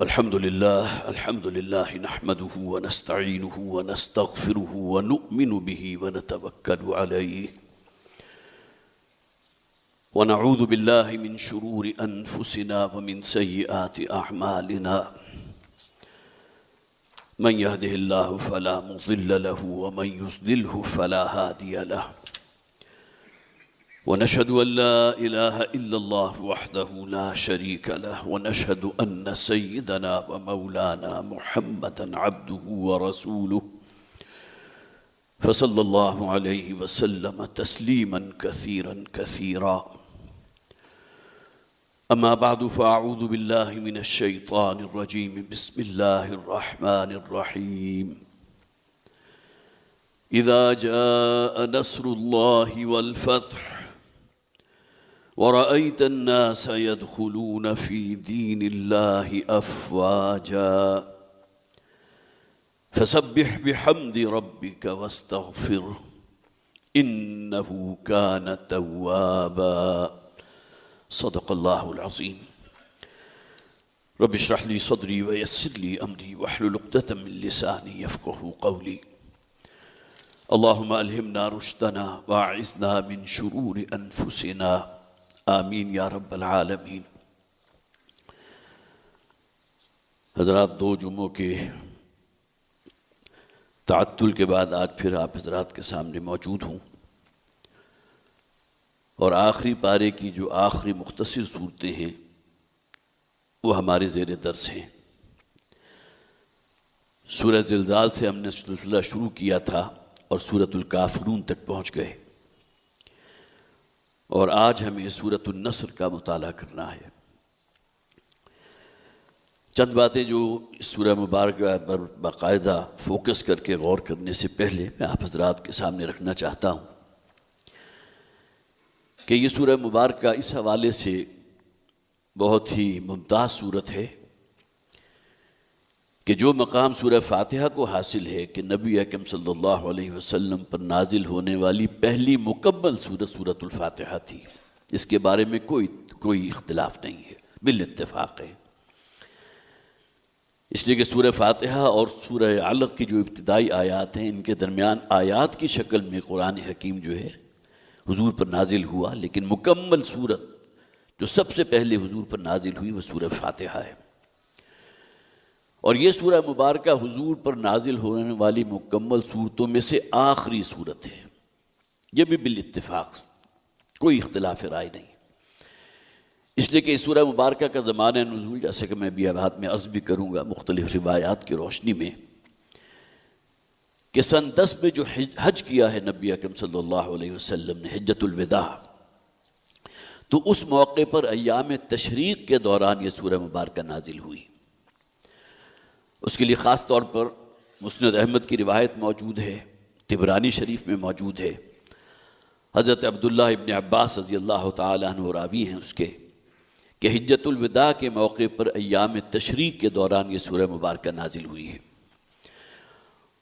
الحمد لله نحمده ونستعينه ونستغفره ونؤمن به ونتوكل عليه ونعوذ بالله من شرور أنفسنا ومن سيئات أعمالنا من يهده الله فلا مضل له ومن يضلله فلا هادي له ونشهد أن لا إله إلا الله وحده لا شريك له ونشهد أن سيدنا ومولانا محمدا عبده ورسوله فصلى الله عليه وسلم تسليما كثيرا كثيرا أما بعد فأعوذ بالله من الشيطان الرجيم بسم الله الرحمن الرحيم إذا جاء نصر الله والفتح ورأيت الناس يدخلون في دين الله أفواجا فسبح بحمد ربك واستغفره إنه كان توابا صدق الله العظيم رب اشرح لي صدري ويسر لي أمري واحلل عقدة من لساني يفقهوا قولي اللهم ألهمنا رشدنا واعذنا من شرور أنفسنا آمین یا رب العالمین۔ حضرات، دو جمعوں کے تعطل کے بعد آج پھر آپ حضرات کے سامنے موجود ہوں اور آخری پارے کی جو آخری مختصر صورتیں ہیں وہ ہمارے زیر درس ہیں۔ سورہ زلزال سے ہم نے سلسلہ شروع کیا تھا اور سورۃ الکافرون تک پہنچ گئے، اور آج ہمیں سورۃ النصر کا مطالعہ کرنا ہے۔ چند باتیں جو اس سورہ مبارکہ پر باقاعدہ فوکس کر کے غور کرنے سے پہلے میں آپ حضرات کے سامنے رکھنا چاہتا ہوں کہ یہ سورہ مبارکہ اس حوالے سے بہت ہی ممتاز سورت ہے کہ جو مقام سورہ فاتحہ کو حاصل ہے کہ نبی اکرم صلی اللہ علیہ وسلم پر نازل ہونے والی پہلی مکمل سورت سورۃ الفاتحہ تھی، اس کے بارے میں کوئی اختلاف نہیں ہے، بالاتفاق ہے۔ اس لیے کہ سورہ فاتحہ اور سورہ علق کی جو ابتدائی آیات ہیں ان کے درمیان آیات کی شکل میں قرآن حکیم جو ہے حضور پر نازل ہوا، لیکن مکمل سورت جو سب سے پہلے حضور پر نازل ہوئی وہ سورہ فاتحہ ہے، اور یہ سورہ مبارکہ حضور پر نازل ہونے والی مکمل صورتوں میں سے آخری صورت ہے۔ یہ بھی بالاتفاق، کوئی اختلاف رائے نہیں، اس لیے کہ اس سورہ مبارکہ کا زمانہ نزول، جیسے کہ میں بھی بعد میں عرض بھی کروں گا مختلف روایات کی روشنی میں، کہ سن 10 میں جو حج کیا ہے نبی اکرم صلی اللہ علیہ وسلم نے، حجۃ الوداع، تو اس موقع پر ایام تشریق کے دوران یہ سورہ مبارکہ نازل ہوئی۔ اس کے لیے خاص طور پر مسند احمد کی روایت موجود ہے، طبرانی شریف میں موجود ہے، حضرت عبداللہ ابن عباس رضی اللہ تعالیٰ عنہ راوی ہیں اس کے، کہ حجۃ الوداع کے موقع پر ایام تشریق کے دوران یہ سورہ مبارکہ نازل ہوئی ہے،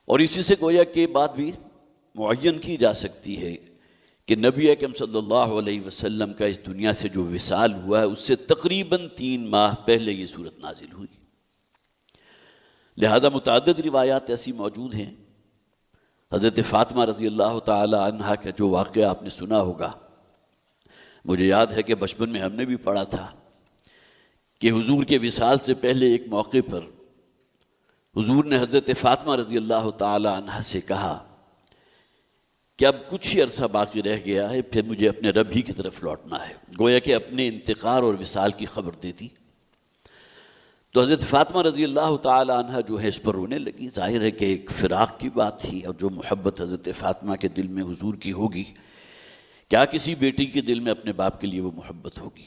اور اسی سے گویا کہ بات بھی معین کی جا سکتی ہے کہ نبی اکرم صلی اللہ علیہ وسلم کا اس دنیا سے جو وصال ہوا ہے اس سے تقریباً 3 ماہ پہلے یہ سورت نازل ہوئی۔ لہذا متعدد روایات ایسی موجود ہیں۔ حضرت فاطمہ رضی اللہ تعالی عنہا کا جو واقعہ آپ نے سنا ہوگا، مجھے یاد ہے کہ بچپن میں ہم نے بھی پڑھا تھا کہ حضور کے وصال سے پہلے ایک موقع پر حضور نے حضرت فاطمہ رضی اللہ تعالی عنہا سے کہا کہ اب کچھ ہی عرصہ باقی رہ گیا ہے، پھر مجھے اپنے رب ہی کی طرف لوٹنا ہے، گویا کہ اپنے انتقال اور وصال کی خبر دیتی۔ تو حضرت فاطمہ رضی اللہ تعالی عنہ جو ہے اس پر رونے لگی۔ ظاہر ہے کہ ایک فراق کی بات تھی، اور جو محبت حضرت فاطمہ کے دل میں حضور کی ہوگی، کیا کسی بیٹی کے دل میں اپنے باپ کے لیے وہ محبت ہوگی؟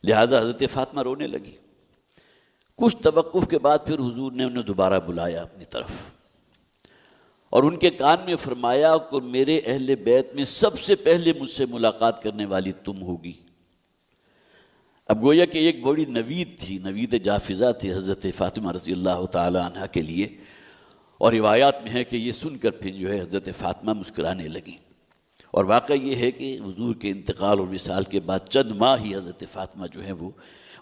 لہذا حضرت فاطمہ رونے لگی۔ کچھ توقف کے بعد پھر حضور نے انہیں دوبارہ بلایا اپنی طرف، اور ان کے کان میں فرمایا کہ میرے اہل بیت میں سب سے پہلے مجھ سے ملاقات کرنے والی تم ہوگی۔ اب گویا کہ ایک بڑی نوید تھی، نوید جافزہ تھی حضرت فاطمہ رضی اللہ تعالی عنہ کے لیے، اور روایات میں ہے کہ یہ سن کر پھر جو ہے حضرت فاطمہ مسکرانے لگیں، اور واقعہ یہ ہے کہ حضور کے انتقال اور وصال کے بعد چند ماہ ہی حضرت فاطمہ جو ہیں وہ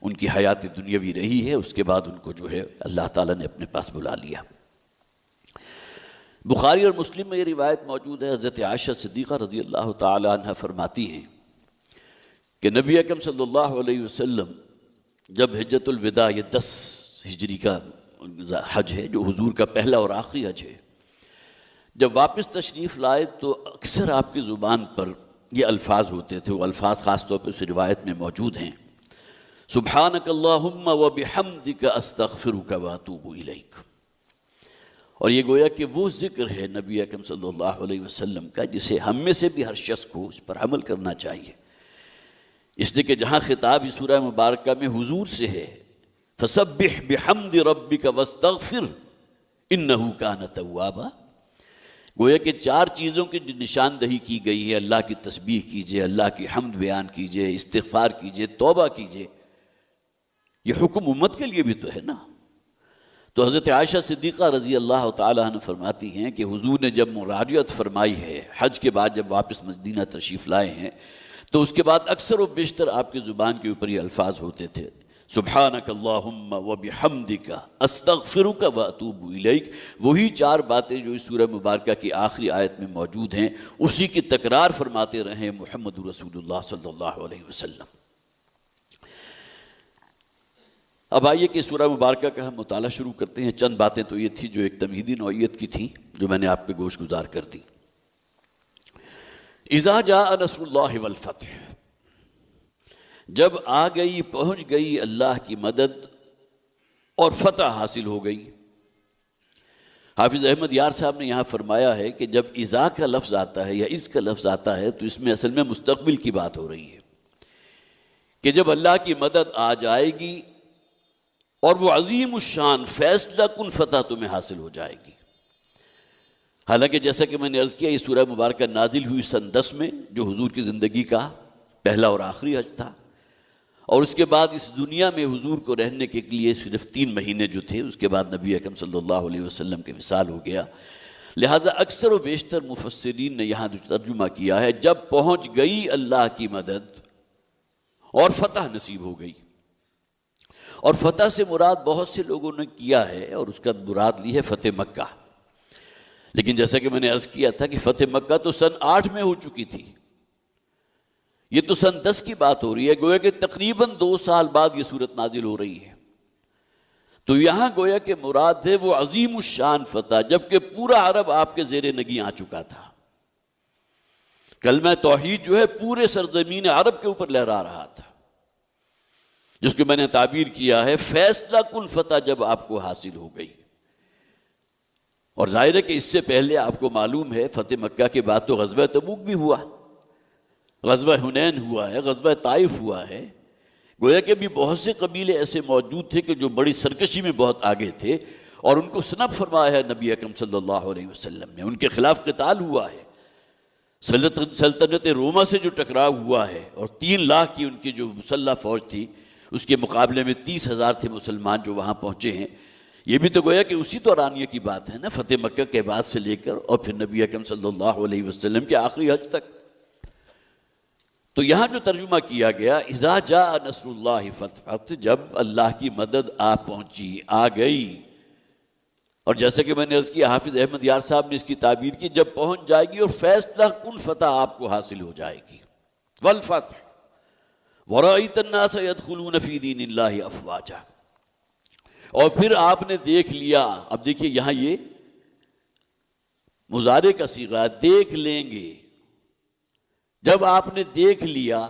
ان کی حیات دنیاوی رہی ہے، اس کے بعد ان کو جو ہے اللہ تعالیٰ نے اپنے پاس بلا لیا۔ بخاری اور مسلم میں یہ روایت موجود ہے، حضرت عائشہ صدیقہ رضی اللہ تعالی عنہ فرماتی ہیں کہ نبی اکرم صلی اللہ علیہ وسلم جب حجۃ الوداع، یہ 10 ہجری کا حج ہے جو حضور کا پہلا اور آخری حج ہے، جب واپس تشریف لائے تو اکثر آپ کی زبان پر یہ الفاظ ہوتے تھے، وہ الفاظ خاص طور پہ اس روایت میں موجود ہیں، سبحانک اللہم وبحمدک استغفرک واتوب الیک۔ اور یہ گویا کہ وہ ذکر ہے نبی اکرم صلی اللہ علیہ وسلم کا جسے ہم میں سے بھی ہر شخص کو اس پر عمل کرنا چاہیے، اس لیے کہ جہاں خطاب اس سورہ مبارکہ میں حضور سے ہے، فسبح بحمد ربک واستغفر انہ کان توابا، گویا کہ 4 چیزوں کی جو نشاندہی کی گئی ہے، اللہ کی تسبیح کیجئے، اللہ کی حمد بیان کیجئے، استغفار کیجئے، توبہ کیجئے، یہ حکم امت کے لیے بھی تو ہے نا۔ تو حضرت عائشہ صدیقہ رضی اللہ تعالیٰ عنہ فرماتی ہیں کہ حضور نے جب مراجعت فرمائی ہے، حج کے بعد جب واپس مدینہ تشریف لائے ہیں، تو اس کے بعد اکثر و بیشتر آپ کی زبان کے اوپر یہ الفاظ ہوتے تھے، سبحانک اللہم وبحمدک استغفرک واتوب الیک۔ وہی 4 باتیں جو اس سورہ مبارکہ کی آخری آیت میں موجود ہیں، اسی کی تکرار فرماتے رہے محمد رسول اللہ صلی اللہ علیہ وسلم۔ اب آئیے کہ سورہ مبارکہ کا ہم مطالعہ شروع کرتے ہیں۔ چند باتیں تو یہ تھی جو ایک تمہیدی نوعیت کی تھیں، جو میں نے آپ پہ گوش گزار کر دی۔ اذا جاء نصر اللہ والفتح، جب آ گئی، پہنچ گئی اللہ کی مدد اور فتح حاصل ہو گئی۔ حافظ احمد یار صاحب نے یہاں فرمایا ہے کہ جب اذا کا لفظ آتا ہے یا اس کا لفظ آتا ہے تو اس میں اصل میں مستقبل کی بات ہو رہی ہے کہ جب اللہ کی مدد آ جائے گی اور وہ عظیم الشان فیصلہ کن فتح تمہیں حاصل ہو جائے گی۔ حالانکہ جیسا کہ میں نے عرض کیا، یہ سورہ مبارکہ نازل ہوئی سن 10 میں، جو حضور کی زندگی کا پہلا اور آخری حج تھا، اور اس کے بعد اس دنیا میں حضور کو رہنے کے لیے صرف 3 مہینے جو تھے، اس کے بعد نبی اکرم صلی اللہ علیہ وسلم کے وصال ہو گیا۔ لہٰذا اکثر و بیشتر مفسرین نے یہاں جو ترجمہ کیا ہے، جب پہنچ گئی اللہ کی مدد اور فتح نصیب ہو گئی۔ اور فتح سے مراد بہت سے لوگوں نے کیا ہے، اور اس کا مراد لی ہے فتح مکہ، لیکن جیسا کہ میں نے عرض کیا تھا کہ فتح مکہ تو سن 8 میں ہو چکی تھی، یہ تو سن 10 کی بات ہو رہی ہے، گویا کہ تقریباً 2 سال بعد یہ صورت نازل ہو رہی ہے۔ تو یہاں گویا کہ مراد ہے وہ عظیم الشان فتح، جبکہ پورا عرب آپ کے زیر نگیں آ چکا تھا۔ کلمہ توحید جو ہے پورے سرزمین عرب کے اوپر لہرا رہا تھا، جس کو میں نے تعبیر کیا ہے فیصلہ کن فتح جب آپ کو حاصل ہو گئی۔ اور ظاہر ہے کہ اس سے پہلے آپ کو معلوم ہے فتح مکہ کے بعد تو غزوہ تبوک بھی ہوا، غزوہ حنین ہوا ہے، غزوہ طائف ہوا ہے۔ گویا کہ بھی بہت سے قبیلے ایسے موجود تھے کہ جو بڑی سرکشی میں بہت آگے تھے، اور ان کو سنب فرمایا ہے نبی اکرم صلی اللہ علیہ وسلم نے، ان کے خلاف قتال ہوا ہے۔ سلطنت روما سے جو ٹکراؤ ہوا ہے، اور 3 لاکھ کی ان کی جو مسلح فوج تھی، اس کے مقابلے میں 30,000 تھے مسلمان جو وہاں پہنچے ہیں۔ یہ بھی تو گویا کہ اسی دورانیہ کی بات ہے نا، فتح مکہ کے بعد سے لے کر اور پھر نبی اکرم صلی اللہ علیہ وسلم کے آخری حج تک۔ تو یہاں جو ترجمہ کیا گیا اذا جاء نصر اللہ فتح، جب اللہ کی مدد آ پہنچی، آ گئی، اور جیسے کہ میں نے عرض کیا حافظ احمد یار صاحب نے اس کی تعبیر کی، جب پہنچ جائے گی اور فیصلہ کن فتح آپ کو حاصل ہو جائے گی۔ والفتح وَرَأَيْتَ النَّاسَ يَدْخُلُونَ فِي دِينِ اللَّهِ أَفْوَاجًا، اور پھر آپ نے دیکھ لیا۔ اب دیکھیے یہاں یہ مضارع کا صیغہ، دیکھ لیں گے، جب آپ نے دیکھ لیا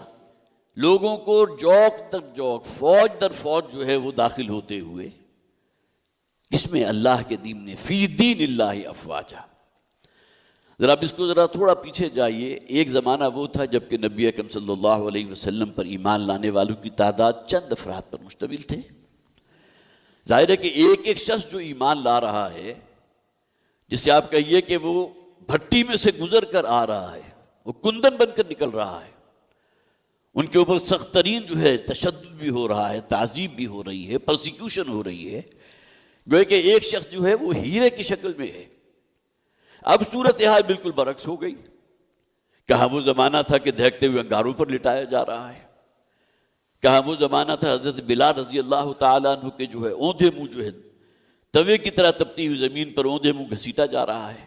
لوگوں کو جوک در جوک، فوج در فوج جو ہے وہ داخل ہوتے ہوئے اس میں اللہ کے دین نے، فی دین اللہ افواجا۔ ذرا اب اس کو ذرا تھوڑا پیچھے جائیے، ایک زمانہ وہ تھا جب کہ نبی اکرم صلی اللہ علیہ وسلم پر ایمان لانے والوں کی تعداد چند افراد پر مشتمل تھے۔ ظاہر ہے کہ ایک ایک شخص جو ایمان لا رہا ہے، جسے آپ کہیے کہ وہ بھٹی میں سے گزر کر آ رہا ہے، وہ کندن بن کر نکل رہا ہے، ان کے اوپر سخت ترین جو ہے تشدد بھی ہو رہا ہے، تعذیب بھی ہو رہی ہے، پرسیکیوشن ہو رہی ہے، گویا کہ ایک شخص جو ہے وہ ہیرے کی شکل میں ہے۔ اب صورتحال بالکل برعکس ہو گئی، کہاں وہ زمانہ تھا کہ دہکتے ہوئے انگاروں پر لٹایا جا رہا ہے، کہا وہ زمانہ تھا حضرت بلال رضی اللہ تعالیٰ عنہ کے جو ہے اوندھے منہ جو ہے توے کی طرح تپتی ہوئی زمین پر اوندھے منہ گھسیٹا جا رہا ہے.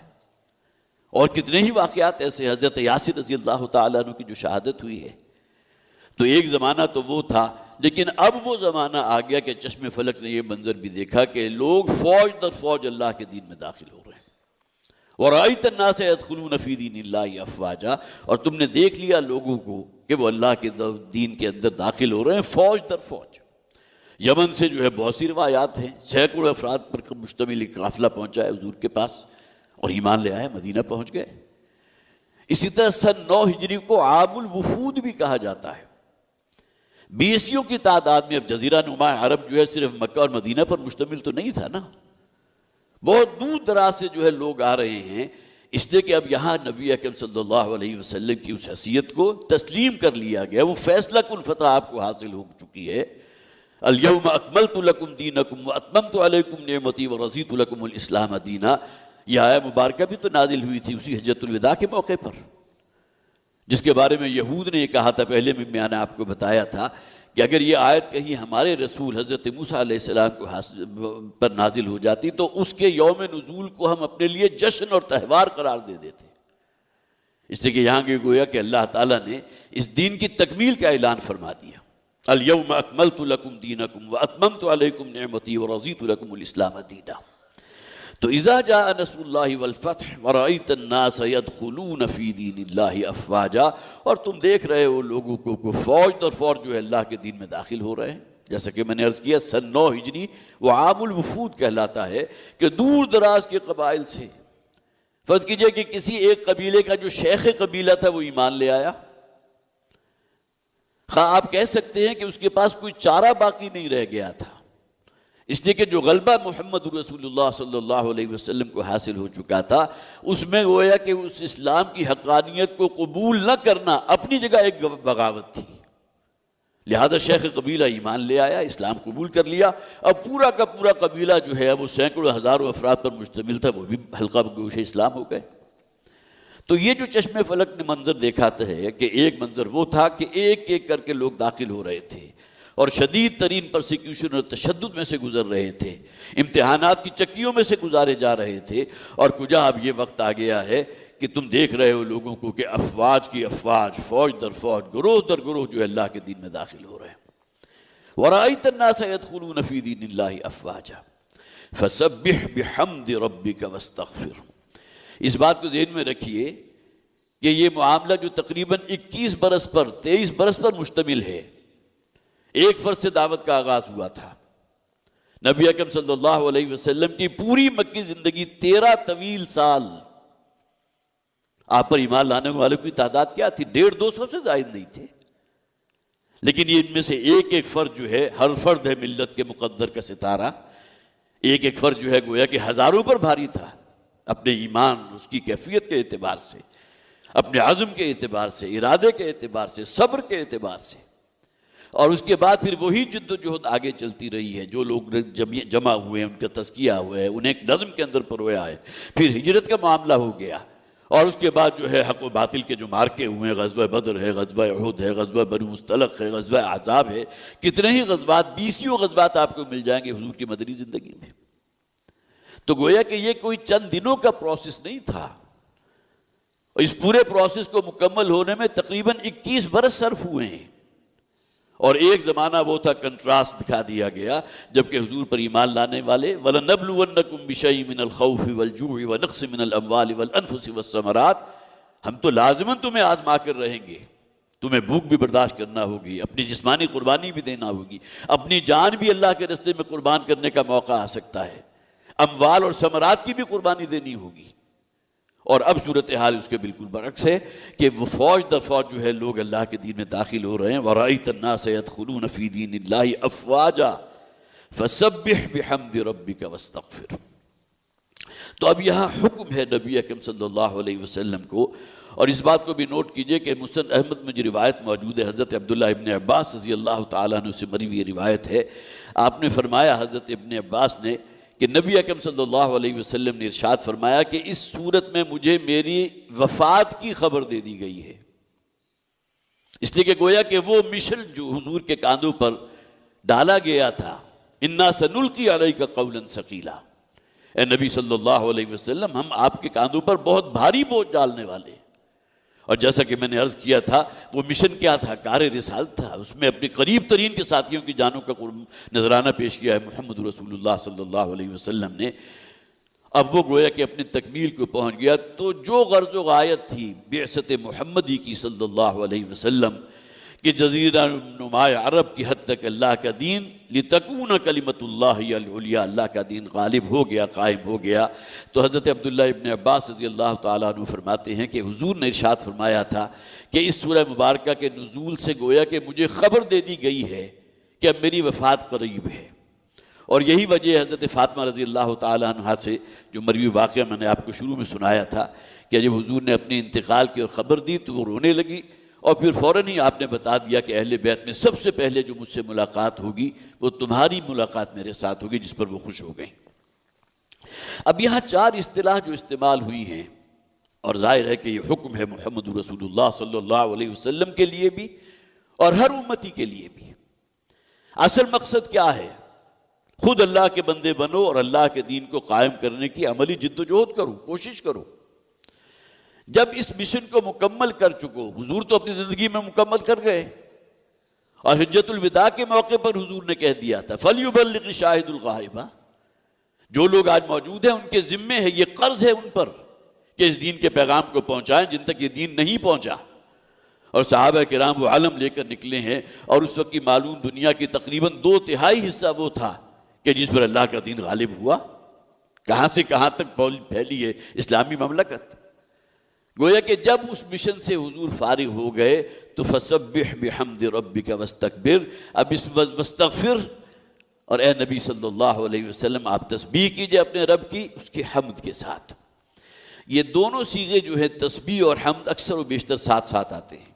اور کتنے ہی واقعات ایسے، حضرت یاسر رضی اللہ تعالیٰ عنہ کی جو شہادت ہوئی ہے. تو ایک زمانہ تو وہ تھا، لیکن اب وہ زمانہ آ گیا کہ چشم فلک نے یہ منظر بھی دیکھا کہ لوگ فوج در فوج اللہ کے دین میں داخل ہو رہے ہیں. وَرَأَيْتَ النَّاسَ يَدْخُلُونَ فِي دِينِ اللَّهِ أَفْوَاجًا، اور تم نے دیکھ لیا لوگوں کو کہ وہ اللہ کے دین کے اندر داخل ہو رہے ہیں فوج در فوج. یمن سے جو ہے بہت سی روایات ہیں، سینکڑوں افراد پر مشتمل ایک قافلہ پہنچا ہے حضور کے پاس اور ایمان لے آئے، مدینہ پہنچ گئے. اسی طرح سن 9 ہجری کو عام الوفود بھی کہا جاتا ہے. 20 کی تعداد میں. اب جزیرہ نما عرب جو ہے صرف مکہ اور مدینہ پر مشتمل تو نہیں تھا نا، بہت دور دراز سے جو ہے لوگ آ رہے ہیں، اس لیے کہ اب یہاں نبی اکرم صلی اللہ علیہ وسلم کی اس حیثیت کو تسلیم کر لیا گیا. وہ فیصلہ کن فتح آپ کو حاصل ہو چکی ہے. الیوم اکملت لکم دینکم واتممت علیکم نعمتی ورضیت لکم الاسلام دینا. یہ آیہ مبارکہ بھی تو نازل ہوئی تھی اسی حجۃ الوداع کے موقع پر، جس کے بارے میں یہود نے یہ کہا تھا، پہلے میں نے آپ کو بتایا تھا کہ اگر یہ آیت کہیں ہمارے رسول حضرت موسیٰ علیہ السلام کو پر نازل ہو جاتی تو اس کے یوم نزول کو ہم اپنے لیے جشن اور تہوار قرار دے دیتے. اس سے کہ یہاں کے گویا کہ اللہ تعالیٰ نے اس دین کی تکمیل کا اعلان فرما دیا. الیوم اکملت لکم دینکم واتممت علیکم نعمتی ورضیت لکم الاسلام دینا. تو اذا جاء نصر اللہ والفتح ورأیت الناس يدخلون فی دین اللہ افواجا، اور تم دیکھ رہے ہو لوگوں کو فوج در فوج جو ہے اللہ کے دین میں داخل ہو رہے ہیں. جیسا کہ میں نے عرض کیا سن 9 ہجری وہ عام الوفود کہلاتا ہے کہ دور دراز کے قبائل سے، فرض کیجئے کہ کسی ایک قبیلے کا جو شیخ قبیلہ تھا وہ ایمان لے آیا. خواہ آپ کہہ سکتے ہیں کہ اس کے پاس کوئی چارہ باقی نہیں رہ گیا تھا، اس لیے کہ جو غلبہ محمد رسول اللہ صلی اللہ علیہ وسلم کو حاصل ہو چکا تھا اس میں گویا کہ اس اسلام کی حقانیت کو قبول نہ کرنا اپنی جگہ ایک بغاوت تھی. لہذا شیخ قبیلہ ایمان لے آیا، اسلام قبول کر لیا. اب پورا کا پورا قبیلہ جو ہے وہ سینکڑوں ہزاروں افراد پر مشتمل تھا، وہ بھی حلقہ گوش اسلام ہو گئے. تو یہ جو چشم فلک نے منظر دیکھا ہے کہ ایک منظر وہ تھا کہ ایک ایک کر کے لوگ داخل ہو رہے تھے اور شدید ترین پرسیکیوشن اور تشدد میں سے گزر رہے تھے، امتحانات کی چکیوں میں سے گزارے جا رہے تھے. اور کجا اب یہ وقت آ گیا ہے کہ تم دیکھ رہے ہو لوگوں کو کہ افواج کی افواج، فوج در فوج، گروہ در گروہ جو اللہ کے دین میں داخل ہو رہے ہیں. وَرَأَيْتَ النَّاسَ يَدْخُلُونَ فِي دِينِ اللَّهِ أَفْوَاجًا فَسَبِّحْ بِحَمْدِ رَبِّكَ وَاسْتَغْفِرْ. اس بات کو ذہن میں رکھیے کہ یہ معاملہ جو تقریباً 21 برس پر 23 برس پر مشتمل ہے، ایک فرد سے دعوت کا آغاز ہوا تھا. نبی اکرم صلی اللہ علیہ وسلم کی پوری مکی زندگی 13 طویل سال آپ پر ایمان لانے والوں کی تعداد کیا تھی؟ 150-200 سے زائد نہیں تھے. لیکن یہ ان میں سے ایک ایک فرد جو ہے، ہر فرد ہے ملت کے مقدر کا ستارہ، ایک ایک فرد جو ہے گویا کہ ہزاروں پر بھاری تھا اپنے ایمان، اس کی کیفیت کے اعتبار سے، اپنے عزم کے اعتبار سے، ارادے کے اعتبار سے، صبر کے اعتبار سے. اور اس کے بعد پھر وہی جد و جہد آگے چلتی رہی ہے. جو لوگ جمع ہوئے ہیں ان کا تزکیہ ہوا ہے، انہیں ایک نظم کے اندر پرویا ہے. پھر ہجرت کا معاملہ ہو گیا اور اس کے بعد جو ہے حق و باطل کے جو مارکے ہوئے ہیں، غزوہ بدر ہے، غزوہ احد ہے، غزوہ بنو مصطلق ہے، غزوہ احزاب ہے، کتنے ہی غزوات، 20 غزوات آپ کو مل جائیں گے حضور کی مدنی زندگی میں. تو گویا کہ یہ کوئی چند دنوں کا پروسیس نہیں تھا. اس پورے پروسیس کو مکمل ہونے میں تقریباً 21 برس صرف ہوئے ہیں. اور ایک زمانہ وہ تھا، کنٹراسٹ دکھا دیا گیا جبکہ حضور پر ایمان لانے والے وَلَنَبْلُوَنَّكُمْ بِشَيْءٍ مِّنَ الْخَوْفِ وَالْجُوعِ وَنَقْصٍ مِّنَ الْأَمْوَالِ وَالْأَنفُسِ وَالثَّمَرَاتِ. ہم تو لازماً تمہیں آزما کر رہیں گے، تمہیں بھوک بھی برداشت کرنا ہوگی، اپنی جسمانی قربانی بھی دینا ہوگی، اپنی جان بھی اللہ کے راستے میں قربان کرنے کا موقع آ سکتا ہے، اموال اور ثمرات کی بھی قربانی دینی ہوگی. اور اب صورتحال اس کے بالکل برعکس ہے کہ وہ فوج در فوج جو ہے لوگ اللہ کے دین میں داخل ہو رہے ہیں. وَرَأَيْتَ النَّاسَ يَدْخُلُونَ فِي دِينِ اللَّهِ أَفْوَاجًا فَسَبِّحْ بِحَمْدِ رَبِّكَ وَاسْتَغْفِرْ. تو اب یہاں حکم ہے نبی اکرم صلی اللہ علیہ وسلم کو. اور اس بات کو بھی نوٹ کیجئے کہ مسند احمد میں جو روایت موجود ہے، حضرت عبداللہ ابن عباس رضی اللہ تعالیٰ عنہ سے مروی یہ روایت ہے. آپ نے فرمایا، حضرت ابن عباس نے، کہ نبی اکرم صلی اللہ علیہ وسلم نے ارشاد فرمایا کہ اس صورت میں مجھے میری وفات کی خبر دے دی گئی ہے. اس لیے کہ گویا کہ وہ مشن جو حضور کے کاندھوں پر ڈالا گیا تھا، انا سنلقی علیک قولا ثقیلا، اے نبی صلی اللہ علیہ وسلم ہم آپ کے کاندھوں پر بہت بھاری بوجھ ڈالنے والے ہیں۔ اور جیسا کہ میں نے عرض کیا تھا، وہ مشن کیا تھا؟ کار رسالت تھا۔ اس میں اپنے قریب ترین کے ساتھیوں کی جانوں کا نذرانہ پیش کیا ہے محمد رسول اللہ صلی اللہ علیہ وسلم نے۔ اب وہ گویا کہ اپنی تکمیل کو پہنچ گیا، تو جو غرض و غایت تھی بعثت محمدی کی صلی اللہ علیہ وسلم کہ جزیرہ نماء عرب کی حد تک اللہ کا دین لتکون کلمۃ اللہ العلیٰ، اللہ کا دین غالب ہو گیا، قائم ہو گیا۔ تو حضرت عبداللہ ابن عباس رضی اللہ تعالیٰ عنہ فرماتے ہیں کہ حضور نے ارشاد فرمایا تھا کہ اس سورہ مبارکہ کے نزول سے گویا کہ مجھے خبر دے دی گئی ہے کہ اب میری وفات قریب ہے۔ اور یہی وجہ حضرت فاطمہ رضی اللہ تعالیٰ عنہ سے جو مروی واقعہ میں نے آپ کو شروع میں سنایا تھا کہ جب حضور نے اپنے انتقال کی خبر دی تو وہ رونے لگی، اور پھر فوراً ہی آپ نے بتا دیا کہ اہل بیت میں سب سے پہلے جو مجھ سے ملاقات ہوگی وہ تمہاری ملاقات میرے ساتھ ہوگی، جس پر وہ خوش ہو گئیں۔ اب یہاں چار اصطلاح جو استعمال ہوئی ہیں، اور ظاہر ہے کہ یہ حکم ہے محمد رسول اللہ صلی اللہ علیہ وسلم کے لیے بھی اور ہر امتی کے لیے بھی۔ اصل مقصد کیا ہے؟ خود اللہ کے بندے بنو اور اللہ کے دین کو قائم کرنے کی عملی جد و جہد کرو، کوشش کرو۔ جب اس مشن کو مکمل کر چکو، حضور تو اپنی زندگی میں مکمل کر گئے، اور حجت الوداع کے موقع پر حضور نے کہہ دیا تھا فَلْيُبَلِّغِ شَاهِدُ الْغَائِبَ، جو لوگ آج موجود ہیں ان کے ذمے ہے، یہ قرض ہے ان پر کہ اس دین کے پیغام کو پہنچائیں جن تک یہ دین نہیں پہنچا۔ اور صحابہ کرام وہ علم لے کر نکلے ہیں، اور اس وقت کی معلوم دنیا کی تقریباً 2/3 حصہ وہ تھا کہ جس پر اللہ کا دین غالب ہوا۔ کہاں سے کہاں تک پھیلی ہے اسلامی مملکت۔ گویا کہ جب اس مشن سے حضور فارغ ہو گئے تو فسبح بحمد ربک واستغفر، اب اس واستغفر، اور اے نبی صلی اللہ علیہ وسلم آپ تسبیح کیجئے اپنے رب کی اس کے حمد کے ساتھ۔ یہ دونوں صیغے جو ہے تسبیح اور حمد اکثر و بیشتر ساتھ ساتھ آتے ہیں۔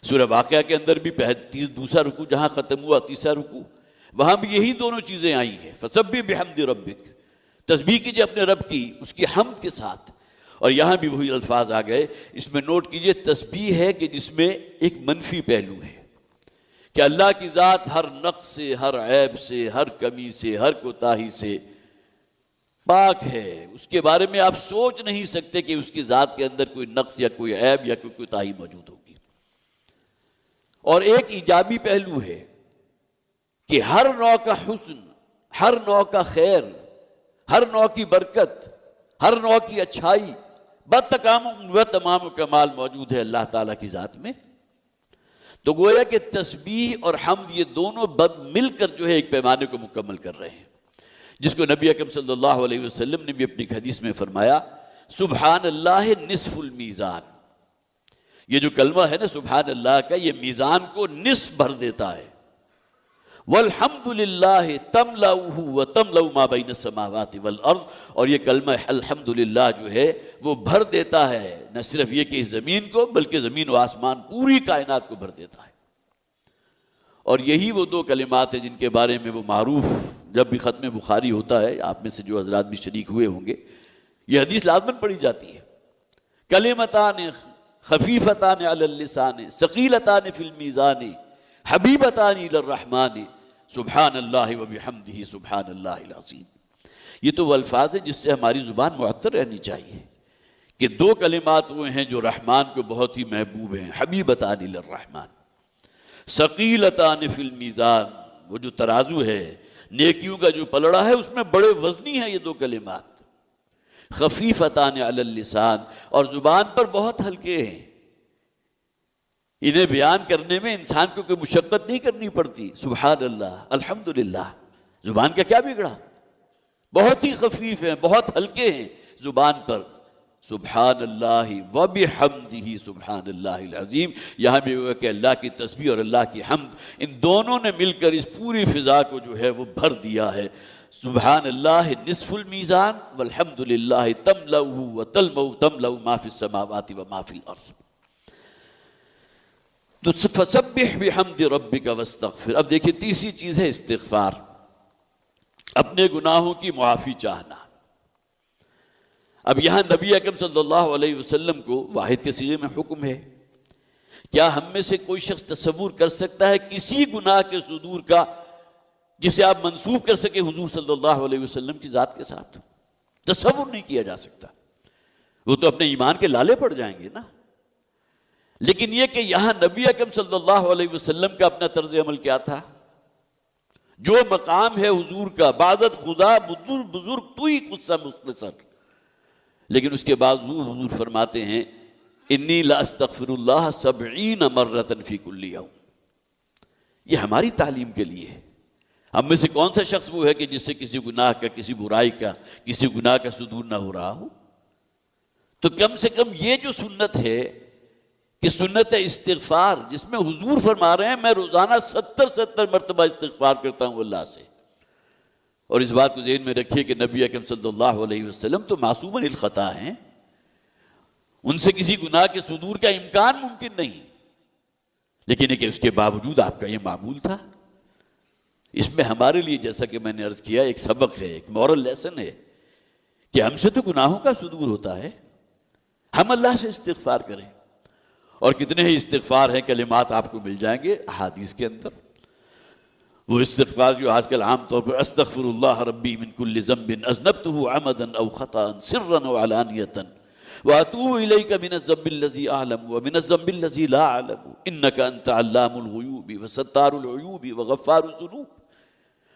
سورہ واقعہ کے اندر بھی دوسرا رکوع جہاں ختم ہوا، تیسرا رکوع، وہاں بھی یہی دونوں چیزیں آئی ہیں، فسبح بحمد ربک، تسبیح کیجئے اپنے رب کی اس کی حمد کے ساتھ۔ اور یہاں بھی وہی الفاظ آ گئے۔ اس میں نوٹ کیجئے تسبیح ہے کہ جس میں ایک منفی پہلو ہے کہ اللہ کی ذات ہر نقص سے، ہر عیب سے، ہر کمی سے، ہر کوتاہی سے پاک ہے، اس کے بارے میں آپ سوچ نہیں سکتے کہ اس کی ذات کے اندر کوئی نقص یا کوئی عیب یا کوئی کوتاہی موجود ہوگی۔ اور ایک ایجابی پہلو ہے کہ ہر نوع کا حسن، ہر نوع کا خیر، ہر نوع کی برکت، ہر نوع کی اچھائی تمام کمال موجود ہے اللہ تعالیٰ کی ذات میں۔ تو گویا کہ تسبیح اور حمد یہ دونوں مل کر جو ہے ایک پیمانے کو مکمل کر رہے ہیں، جس کو نبی اکرم صلی اللہ علیہ وسلم نے بھی اپنی حدیث میں فرمایا سبحان اللہ نصف المیزان۔ یہ جو کلمہ ہے نا سبحان اللہ کا، یہ میزان کو نصف بھر دیتا ہے۔ والحمد للہ تملأہ وتملأ ما بین السماوات والارض، اور یہ کلمہ الحمدللہ جو ہے وہ بھر دیتا ہے نہ صرف یہ کہ اس زمین کو بلکہ زمین و آسمان پوری کائنات کو بھر دیتا ہے۔ اور یہی وہ دو کلمات ہیں جن کے بارے میں وہ معروف، جب بھی ختم بخاری ہوتا ہے، آپ میں سے جو حضرات بھی شریک ہوئے ہوں گے، یہ حدیث لازماً پڑھی جاتی ہے، کلمتان خفیفتان علی اللسان ثقیلتان فی المیزان حبیبتان الی الرحمن سبحان اللہ وبحمدہ سبحان اللہ العظیم۔ یہ تو وہ الفاظ ہیں جس سے ہماری زبان معطر رہنی چاہیے کہ دو کلمات وہ ہیں جو رحمان کو بہت ہی محبوب ہیں، حبیبتان الی الرحمن، ثقیلتان فی المیزان، وہ جو ترازو ہے نیکیوں کا جو پلڑا ہے اس میں بڑے وزنی ہیں یہ دو کلمات، خفیفتان علی اللسان، اور زبان پر بہت ہلکے ہیں، انہیں بیان کرنے میں انسان کو کوئی مشقت نہیں کرنی پڑتی۔ سبحان اللہ، الحمدللہ، زبان کا کیا بگڑا، بہت ہی خفیف ہیں، بہت ہلکے ہیں زبان پر۔ سبحان اللہ وبحمدہ سبحان اللہ العظیم، یہاں بھی ہوگا کہ اللہ کی تسبیح اور اللہ کی حمد، ان دونوں نے مل کر اس پوری فضا کو جو ہے وہ بھر دیا ہے۔ سبحان اللہ نصف المیزان والحمدللہ تملأہ وتملأ ما فی السماوات وما فی الارض۔ تو فسبح بحمد ربک واستغفر۔ اب دیکھیں تیسری چیز ہے استغفار، اپنے گناہوں کی معافی چاہنا۔ اب یہاں نبی اکرم صلی اللہ علیہ وسلم کو واحد کے صیغے میں حکم ہے کیا ہم میں سے کوئی شخص تصور کر سکتا ہے کسی گناہ کے صدور کا جسے آپ منسوب کر سکے حضور صلی اللہ علیہ وسلم کی ذات کے ساتھ؟ تصور نہیں کیا جا سکتا. وہ تو اپنے ایمان کے لالے پڑ جائیں گے نا. لیکن یہ کہ یہاں نبی اکرم صلی اللہ علیہ وسلم کا اپنا طرز عمل کیا تھا؟ جو مقام ہے حضور کا، بعدت خدا بزرگ تو ہی قصہ مختصر، لیکن اس کے باوجود حضور فرماتے ہیں انی لا استغفر اللہ 70 مرۃ فی کل یوم. یہ ہماری تعلیم کے لیے ہے. ہم میں سے کون سا شخص وہ ہے کہ جس سے کسی گناہ کا، کسی برائی کا، کسی گناہ کا صدور نہ ہو رہا ہو؟ تو کم سے کم یہ جو سنت ہے کہ سنت استغفار، جس میں حضور فرما رہے ہیں میں روزانہ 70 مرتبہ استغفار کرتا ہوں اللہ سے. اور اس بات کو ذہن میں رکھیے کہ نبی اکرم صلی اللہ علیہ وسلم تو معصوم عن الخطا ہیں، ان سے کسی گناہ کے صدور کا امکان ممکن نہیں، لیکن یہ کہ اس کے باوجود آپ کا یہ معمول تھا. اس میں ہمارے لیے جیسا کہ میں نے عرض کیا ایک سبق ہے، ایک مورل لیسن ہے کہ ہم سے تو گناہوں کا صدور ہوتا ہے، ہم اللہ سے استغفار کریں. اور کتنے ہی استغفار ہیں، کلمات آپ کو مل جائیں گے احادیث کے اندر. وہ استغفار جو آج کل عام طور پر استغفر اللہ ربی من کل ذنب اذنبته عمدا او خطا سرا او علانیۃ واتوب الیک من الذنب الذی اعلم ومن الذنب الذی لا اعلم انک انت علام الغیوب وستار العیوب وغفار الذنوب.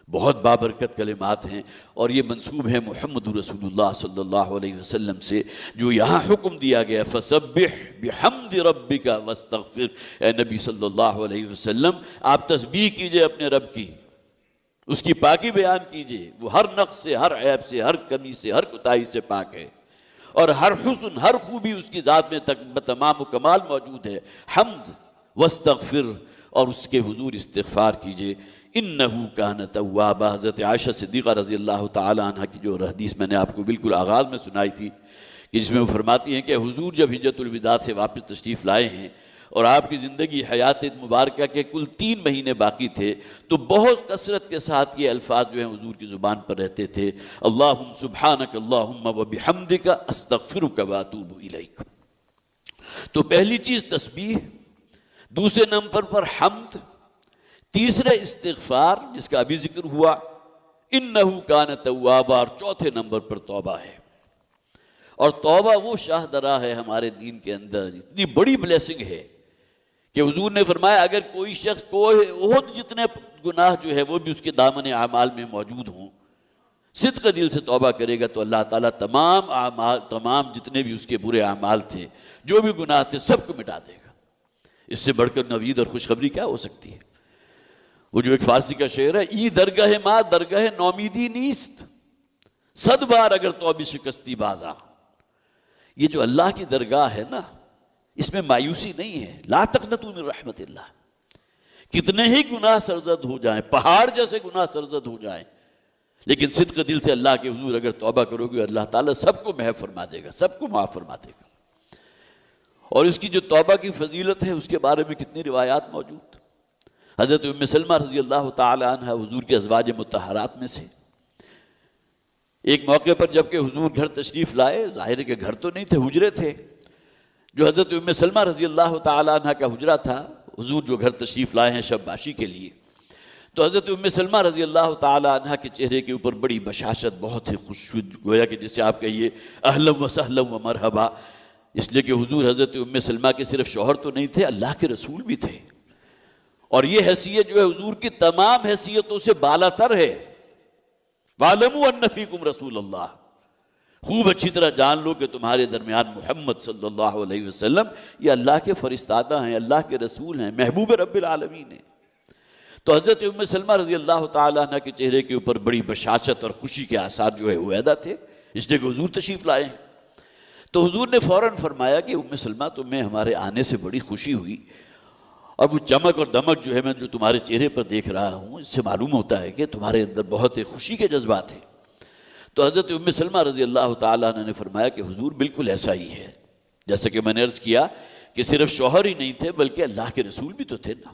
بہت بابرکت کلمات ہیں، اور یہ منسوب ہے محمد رسول اللہ صلی اللہ علیہ وسلم سے، جو یہاں حکم دیا گیا فسبح بحمد ربک واستغفر. اے نبی صلی اللہ علیہ وسلم آپ تسبیح کیجئے اپنے رب کی، اس کی پاکی بیان کیجئے. وہ ہر نقص سے، ہر عیب سے، ہر کمی سے، ہر کوتاہی سے پاک ہے، اور ہر حسن، ہر خوبی اس کی ذات میں تمام و کمال موجود ہے. حمد واستغفر، اور اس کے حضور استغفار کیجئے. انہو کان توابا. حضرت عائشہ صدیقہ رضی اللہ تعالی عنہ کی جو حدیث میں نے آپ کو بالکل آغاز میں سنائی تھی، کہ جس میں وہ فرماتی ہیں کہ حضور جب حجۃ الوداع سے واپس تشریف لائے ہیں اور آپ کی زندگی حیات مبارکہ کے کل 3 مہینے باقی تھے، تو بہت کثرت کے ساتھ یہ الفاظ جو ہیں حضور کی زبان پر رہتے تھے، اللہم سبحانک اللہم وبحمدک استغفرک واتوب الیک. تو پہلی چیز تسبیح، دوسرے نمبر پر حمد، تیسرا استغفار جس کا ابھی ذکر ہوا انہو کان توابا، اور چوتھے نمبر پر توبہ ہے. اور توبہ وہ شاہ درا ہے ہمارے دین کے اندر، اتنی بڑی بلیسنگ ہے کہ حضور نے فرمایا اگر کوئی شخص کوہ احد جتنے گناہ جو ہے وہ بھی اس کے دامن اعمال میں موجود ہوں، صدق دل سے توبہ کرے گا تو اللہ تعالیٰ تمام جتنے بھی اس کے برے اعمال تھے، جو بھی گناہ تھے، سب کو مٹا دے گا. اس سے بڑھ کر نوید اور خوشخبری کیا ہو سکتی ہے؟ وہ جو ایک فارسی کا شعر ہے، ای درگاہ ما درگاہ نومیدی نیست 100 بار اگر توبہ شکستی بازا. یہ جو اللہ کی درگاہ ہے نا، اس میں مایوسی نہیں ہے. لا تقنطوا من رحمت اللہ. کتنے ہی گناہ سرزد ہو جائیں، پہاڑ جیسے گناہ سرزد ہو جائیں، لیکن صدق دل سے اللہ کے حضور اگر توبہ کرو گے، اللہ تعالیٰ سب کو محو فرما دے گا، سب کو معاف فرما دے گا. اور اس کی جو توبہ کی فضیلت ہے اس کے بارے میں کتنی روایات موجود. حضرت ام سلمہ رضی اللہ تعالی عنہ حضور کے ازواج مطہرات میں سے، ایک موقع پر جب کہ حضور گھر تشریف لائے، ظاہر ہے کہ گھر تو نہیں تھے، حجرے تھے، جو حضرت ام سلمہ رضی اللہ تعالی عنہ کا حجرہ تھا. حضور جو گھر تشریف لائے ہیں شب باشی کے لیے، تو حضرت ام سلمہ رضی اللہ تعالی عنہ کے چہرے کے اوپر بڑی بشاشت، بہت ہی خوش، گویا کہ جسے آپ کہیے اہلا و سہلا و مرحبا. اس لیے کہ حضور حضرت ام سلمہ کے صرف شوہر تو نہیں تھے، اللہ کے رسول بھی تھے، اور یہ حیثیت جو ہے حضور کی تمام حیثیتوں سے بالا تر ہے. وَعَلَمُوا أَنَّ فِيكُمْ رَسُولَ اللَّهِ. خوب اچھی طرح جان لو کہ تمہارے درمیان محمد صلی اللہ علیہ وسلم یہ اللہ کے فرستادہ ہیں، اللہ کے رسول ہیں، محبوب رب العالمین ہیں. تو حضرت ام سلمہ رضی اللہ تعالیٰ عنہ کے چہرے کے اوپر بڑی بشاشت اور خوشی کے آثار جو ہے عہدہ تھے، اس لیے کہ حضور تشریف لائے ہیں. تو حضور نے فوراً فرمایا کہ ام سلمہ تمہیں ہمارے آنے سے بڑی خوشی ہوئی، اور وہ چمک اور دمک جو ہے میں جو تمہارے چہرے پر دیکھ رہا ہوں، اس سے معلوم ہوتا ہے کہ تمہارے اندر بہت خوشی کے جذبات ہیں. تو حضرت ام سلمہ رضی اللہ تعالیٰ عنہ نے فرمایا کہ حضور بالکل ایسا ہی ہے، جیسا کہ میں نے عرض کیا کہ صرف شوہر ہی نہیں تھے بلکہ اللہ کے رسول بھی تو تھے نا.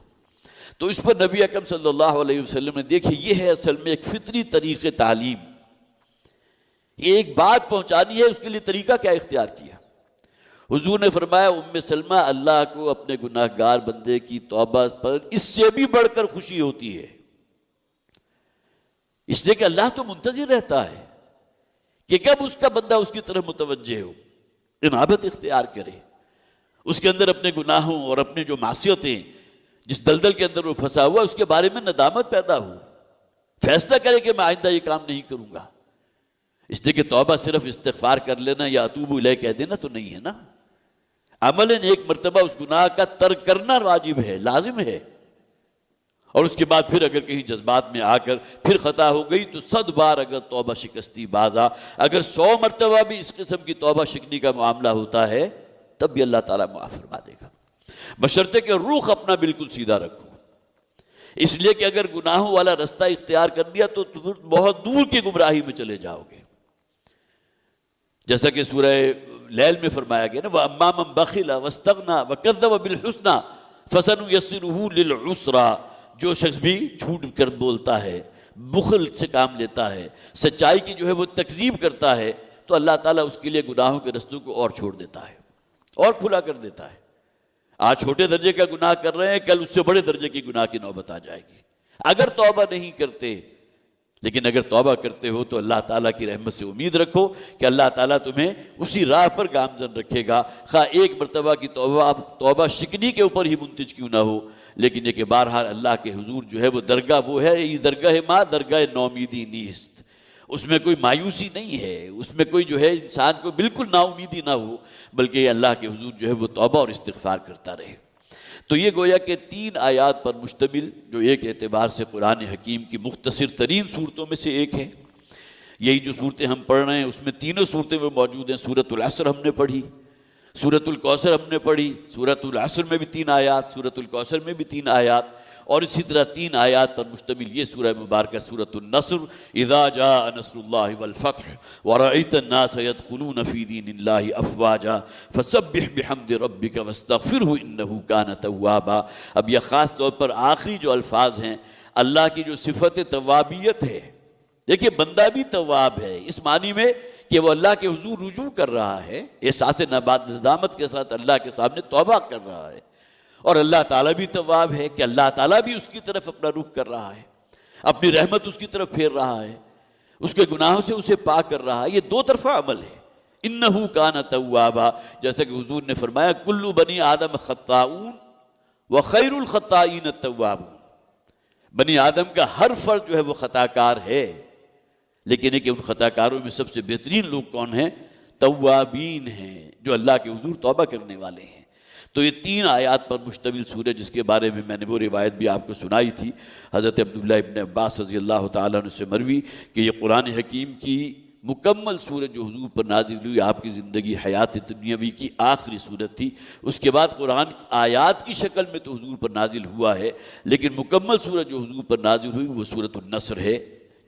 تو اس پر نبی اکرم صلی اللہ علیہ وسلم نے دیکھے یہ ہے اصل میں ایک فطری طریقے تعلیم. یہ ایک بات پہنچانی ہے، اس کے لیے طریقہ کیا اختیار کیا. حضور نے فرمایا ام سلمہ اللہ کو اپنے گناہ گار بندے کی توبہ پر اس سے بھی بڑھ کر خوشی ہوتی ہے، اس لیے کہ اللہ تو منتظر رہتا ہے کہ کب اس کا بندہ اس کی طرف متوجہ ہو، انابت اختیار کرے، اس کے اندر اپنے گناہوں اور اپنے جو معصیتیں جس دلدل کے اندر وہ پھنسا ہوا اس کے بارے میں ندامت پیدا ہو، فیصلہ کرے کہ میں آئندہ یہ کام نہیں کروں گا۔ اس لیے کہ توبہ صرف استغفار کر لینا یا اتوب الیہ کہہ دینا تو نہیں ہے نا، عملاً ایک مرتبہ اس گناہ کا ترک کرنا واجب ہے، لازم ہے، اور اس کے بعد پھر اگر کہیں جذبات میں آ کر پھر خطا ہو گئی تو 100 بار اگر توبہ شکستی بازا، اگر 100 مرتبہ بھی اس قسم کی توبہ شکنی کا معاملہ ہوتا ہے تب بھی اللہ تعالیٰ معاف فرما دے گا، بشرطے کہ رخ اپنا بالکل سیدھا رکھو۔ اس لیے کہ اگر گناہوں والا رستہ اختیار کر دیا تو تم بہت دور کی گمراہی میں چلے جاؤ گے، جیسا کہ سورہ لیل میں فرمایا گیا نا وَأَمَّا مَن بَخِلَ وَاسْتَغْنَى وَكَذَّبَ بِالْحُسْنَى فَسَنُيَسِّرُهُ لِلْعُسْرَى، جو شخص بھی جھوٹ کر بولتا ہے، بخل سے کام لیتا ہے، سچائی کی جو ہے وہ تکذیب کرتا ہے، تو اللہ تعالیٰ اس کے لیے گناہوں کے رستوں کو اور چھوڑ دیتا ہے اور کھلا کر دیتا ہے۔ آج چھوٹے درجے کا گناہ کر رہے ہیں، کل اس سے بڑے درجے کی گناہ کی نوبت آ جائے گی اگر توبہ نہیں کرتے۔ لیکن اگر توبہ کرتے ہو تو اللہ تعالیٰ کی رحمت سے امید رکھو کہ اللہ تعالیٰ تمہیں اسی راہ پر گامزن رکھے گا، خواہ ایک مرتبہ کی توبہ شکنی کے اوپر ہی منتج کیوں نہ ہو، لیکن یہ کہ بہرحال اللہ کے حضور جو ہے وہ درگاہ وہ ہے، یہ درگاہ ما درگاہ نومیدی نیست، اس میں کوئی مایوسی نہیں ہے، اس میں کوئی جو ہے انسان کو بالکل نا امیدی نہ ہو، بلکہ یہ اللہ کے حضور جو ہے وہ توبہ اور استغفار کرتا رہے۔ تو یہ گویا کہ 3 آیات پر مشتمل جو ایک اعتبار سے قرآن حکیم کی مختصر ترین صورتوں میں سے ایک ہے۔ یہی جو صورتیں ہم پڑھ رہے ہیں اس میں تینوں صورتیں وہ موجود ہیں۔ سورۃ العصر ہم نے پڑھی، سورۃ الکوثر ہم نے پڑھی، سورۃ العصر میں بھی 3 آیات، سورۃ الکوثر میں بھی 3 آیات، اور اسی طرح 3 آیات پر مشتمل یہ سورہ مبارکہ سورۃ النصر، اذا جاء نصر اللہ والفتح ورأیت الناس يدخلون فی دین اللہ افواجا فسبح بحمد ربک واستغفرہ انہ کان توابا۔ اب یہ خاص طور پر آخری جو الفاظ ہیں، اللہ کی جو صفت توابیت ہے، دیکھیں بندہ بھی تواب ہے اس معنی میں کہ وہ اللہ کے حضور رجوع کر رہا ہے، احساس ندامت کے ساتھ اللہ کے سامنے توبہ کر رہا ہے، اور اللہ تعالیٰ بھی تواب ہے کہ اللہ تعالیٰ بھی اس کی طرف اپنا رخ کر رہا ہے، اپنی رحمت اس کی طرف پھیر رہا ہے، اس کے گناہوں سے اسے پاک کر رہا ہے۔ یہ 2 طرفہ عمل ہے، انہو کان توابا، جیسا کہ حضور نے فرمایا کل بنی آدم خطاؤن وخیر الخطائین التوابون، بنی آدم کا ہر فرد جو ہے وہ خطا کار ہے، لیکن ان خطا کاروں میں سب سے بہترین لوگ کون ہیں؟ توابین ہیں، جو اللہ کے حضور توبہ کرنے والے ہیں۔ تو یہ 3 آیات پر مشتمل سورہ، جس کے بارے میں نے وہ روایت بھی آپ کو سنائی تھی حضرت عبداللہ ابن عباس رضی اللہ تعالیٰ عنہ سے مروی، کہ یہ قرآن حکیم کی مکمل سورت جو حضور پر نازل ہوئی، آپ کی زندگی حیات دنیاوی کی آخری سورت تھی۔ اس کے بعد قرآن آیات کی شکل میں تو حضور پر نازل ہوا ہے، لیکن مکمل سورت جو حضور پر نازل ہوئی وہ سورۃ النصر ہے،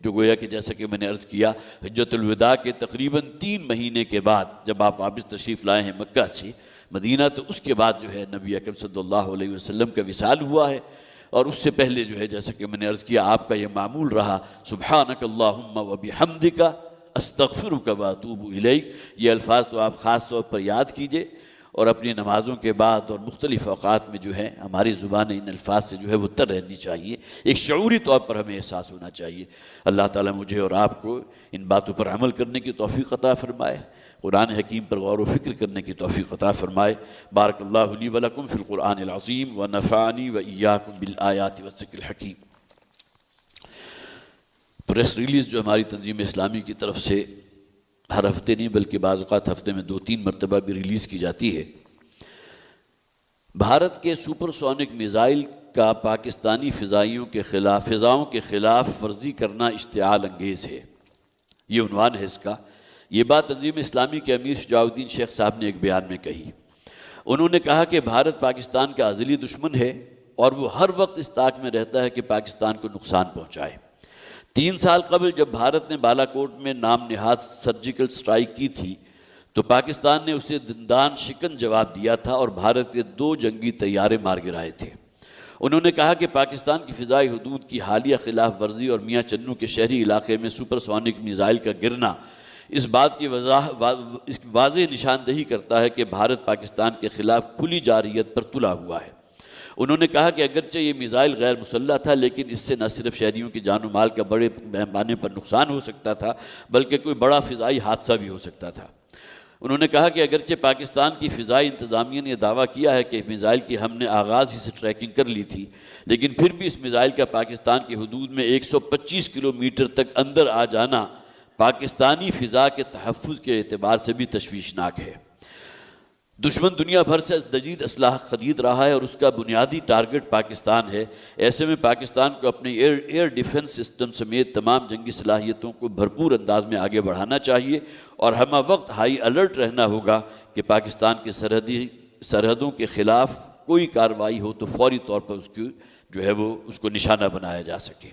جو گویا کہ جیسا کہ میں نے عرض کیا حجۃ الوداع کے تقریباً 3 مہینے کے بعد جب آپ واپس تشریف لائے ہیں مکہ سے مدینہ، تو اس کے بعد جو ہے نبی اکرم صلی اللہ علیہ وسلم کا وصال ہوا ہے، اور اس سے پہلے جو ہے جیسا کہ میں نے عرض کیا آپ کا یہ معمول رہا سبحانک اللہم وبحمدک استغفرک واتوب الیک۔ یہ الفاظ تو آپ خاص طور پر یاد کیجئے، اور اپنی نمازوں کے بعد اور مختلف اوقات میں جو ہے ہماری زبان ان الفاظ سے جو ہے وہ تر رہنی چاہیے، ایک شعوری طور پر ہمیں احساس ہونا چاہیے۔ اللہ تعالیٰ مجھے اور آپ کو ان باتوں پر عمل کرنے کی توفیق عطا فرمائے، قرآن حکیم پر غور و فکر کرنے کی توفیق عطا فرمائے۔ بارک اللہ لی ولکم فی القرآن العظیم ونفعنی وإیاکم بالآیات والذکر الحکیم۔ پریس ریلیز جو ہماری تنظیم اسلامی کی طرف سے ہر ہفتے نہیں بلکہ بعض اوقات ہفتے میں 2-3 مرتبہ بھی ریلیز کی جاتی ہے، بھارت کے سپر سونک میزائل کا پاکستانی فضاؤں کے خلاف ورزی کرنا اشتعال انگیز ہے، یہ عنوان ہے اس کا۔ یہ بات تنظیم اسلامی کے امیر شجاع الدین شیخ صاحب نے ایک بیان میں کہی۔ انہوں نے کہا کہ بھارت پاکستان کا ازلی دشمن ہے، اور وہ ہر وقت اس طاق میں رہتا ہے کہ پاکستان کو نقصان پہنچائے۔ 3 سال قبل جب بھارت نے بالا کوٹ میں نام نہاد سرجیکل سٹرائک کی تھی تو پاکستان نے اسے دندان شکن جواب دیا تھا، اور بھارت کے 2 جنگی طیارے مار گرائے تھے۔ انہوں نے کہا کہ پاکستان کی فضائی حدود کی حالیہ خلاف ورزی اور میاں چنو کے شہری علاقے میں سپر سونک میزائل کا گرنا اس بات کی واضح نشاندہی کرتا ہے کہ بھارت پاکستان کے خلاف کھلی جارحیت پر تلا ہوا ہے۔ انہوں نے کہا کہ اگرچہ یہ میزائل غیر مسلح تھا، لیکن اس سے نہ صرف شہریوں کی جان و مال کا بڑے پیمانے پر نقصان ہو سکتا تھا، بلکہ کوئی بڑا فضائی حادثہ بھی ہو سکتا تھا۔ انہوں نے کہا کہ اگرچہ پاکستان کی فضائی انتظامیہ نے دعویٰ کیا ہے کہ میزائل کی ہم نے آغاز ہی سے ٹریکنگ کر لی تھی، لیکن پھر بھی اس میزائل کا پاکستان کی حدود میں 125 کلومیٹر تک اندر آ جانا پاکستانی فضا کے تحفظ کے اعتبار سے بھی تشویشناک ہے۔ دشمن دنیا بھر سے جدید اسلحہ خرید رہا ہے اور اس کا بنیادی ٹارگٹ پاکستان ہے۔ ایسے میں پاکستان کو اپنے ایئر ڈیفنس سسٹم سمیت تمام جنگی صلاحیتوں کو بھرپور انداز میں آگے بڑھانا چاہیے اور ہمہ وقت ہائی الرٹ رہنا ہوگا کہ پاکستان کی سرحدوں کے خلاف کوئی کارروائی ہو تو فوری طور پر اس کو نشانہ بنایا جا سکے۔